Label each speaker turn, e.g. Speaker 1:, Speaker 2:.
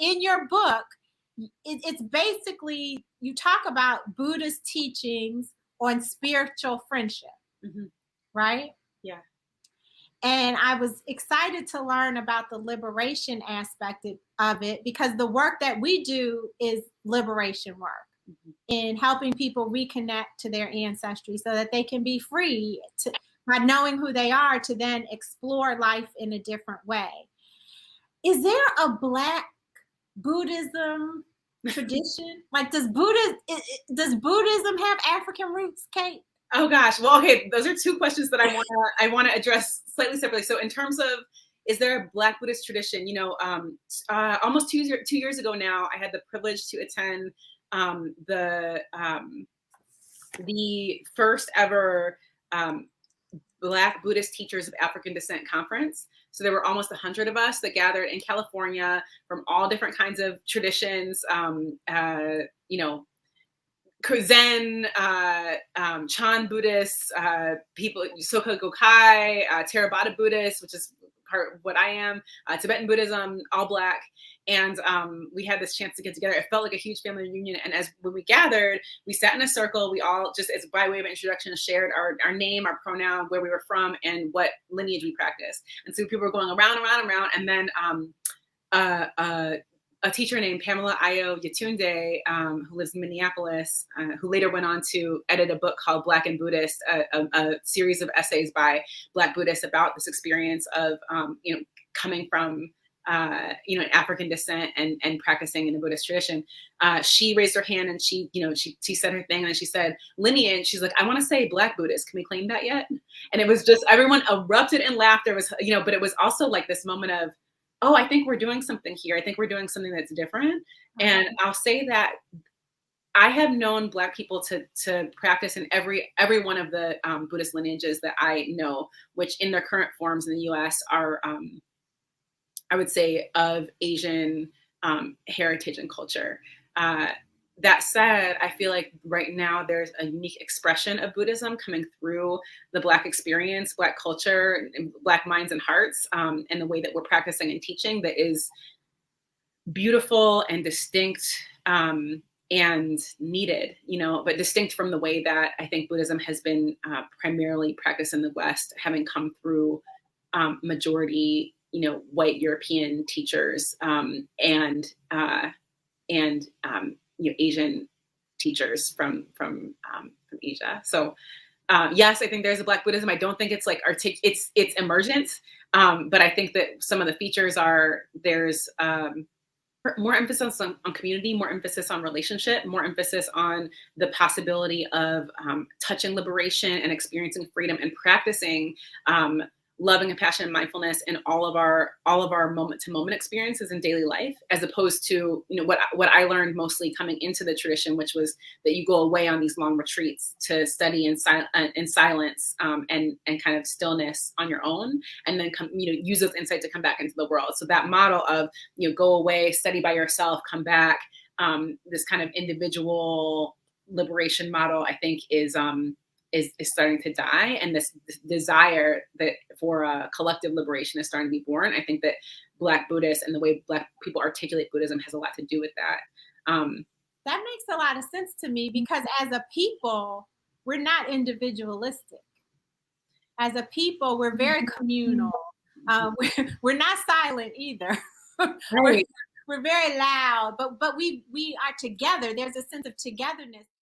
Speaker 1: in your book, it's basically, you talk about Buddhist teachings on spiritual friendship, right?
Speaker 2: Yeah.
Speaker 1: And I was excited to learn about the liberation aspect of it, because the work that we do is liberation work in helping people reconnect to their ancestry so that they can be free by knowing who they are, to then explore life in a different way. Is there a Black Buddhism tradition? Like, does Buddhism have African roots, Kate?
Speaker 2: Oh gosh. Well, okay. Those are two questions that I wanna address slightly separately. So in terms of, is there a Black Buddhist tradition? Almost 2 years ago now, I had the privilege to attend the first ever Black Buddhist Teachers of African Descent conference. So there were almost 100 of us that gathered in California from all different kinds of traditions, Zen, Chan Buddhists, people, Soka Gakkai, Theravada Buddhists, which is part of what I am, Tibetan Buddhism, all Black. And we had this chance to get together. It felt like a huge family reunion. And when we gathered, we sat in a circle. We all, just as by way of introduction, shared our name, our pronoun, where we were from, and what lineage we practiced. And so people were going around. And then a teacher named Pamela Ayo Yatunde, who lives in Minneapolis, who later went on to edit a book called Black and Buddhist, a series of essays by Black Buddhists about this experience of, coming from, African descent and practicing in the Buddhist tradition. She raised her hand and she said her thing, and then she said lineage. She's like, I want to say Black Buddhist. Can we claim that yet? And it was just, everyone erupted in laughter. It was, but it was also like this moment of, oh, I think we're doing something here. I think we're doing something that's different. And I'll say that I have known Black people to practice in every one of the Buddhist lineages that I know, which in their current forms in the US are, I would say, of Asian heritage and culture. That said, I feel like right now there's a unique expression of Buddhism coming through the Black experience, Black culture, Black minds and hearts, and the way that we're practicing and teaching that is beautiful and distinct and needed, but distinct from the way that I think Buddhism has been primarily practiced in the West, having come through majority, white European teachers and Asian teachers from Asia. So yes, I think there's a Black Buddhism. I don't think it's like it's emergent, but I think that some of the features are, there's more emphasis on community, more emphasis on relationship, more emphasis on the possibility of touching liberation and experiencing freedom and practicing love and compassion and mindfulness in all of our moment to moment experiences in daily life, as opposed to what I learned mostly coming into the tradition, which was that you go away on these long retreats to study in silence and kind of stillness on your own, and then use those insights to come back into the world. So that model of go away, study by yourself, come back, this kind of individual liberation model, I think is starting to die, and this desire that for a collective liberation is starting to be born. I think that Black Buddhists and the way Black people articulate Buddhism has a lot to do with that.
Speaker 1: That makes a lot of sense to me, because as a people, we're not individualistic. As a people, we're very communal. We're not silent either.
Speaker 2: Right.
Speaker 1: We're very loud, but we are together. There's a sense of togetherness.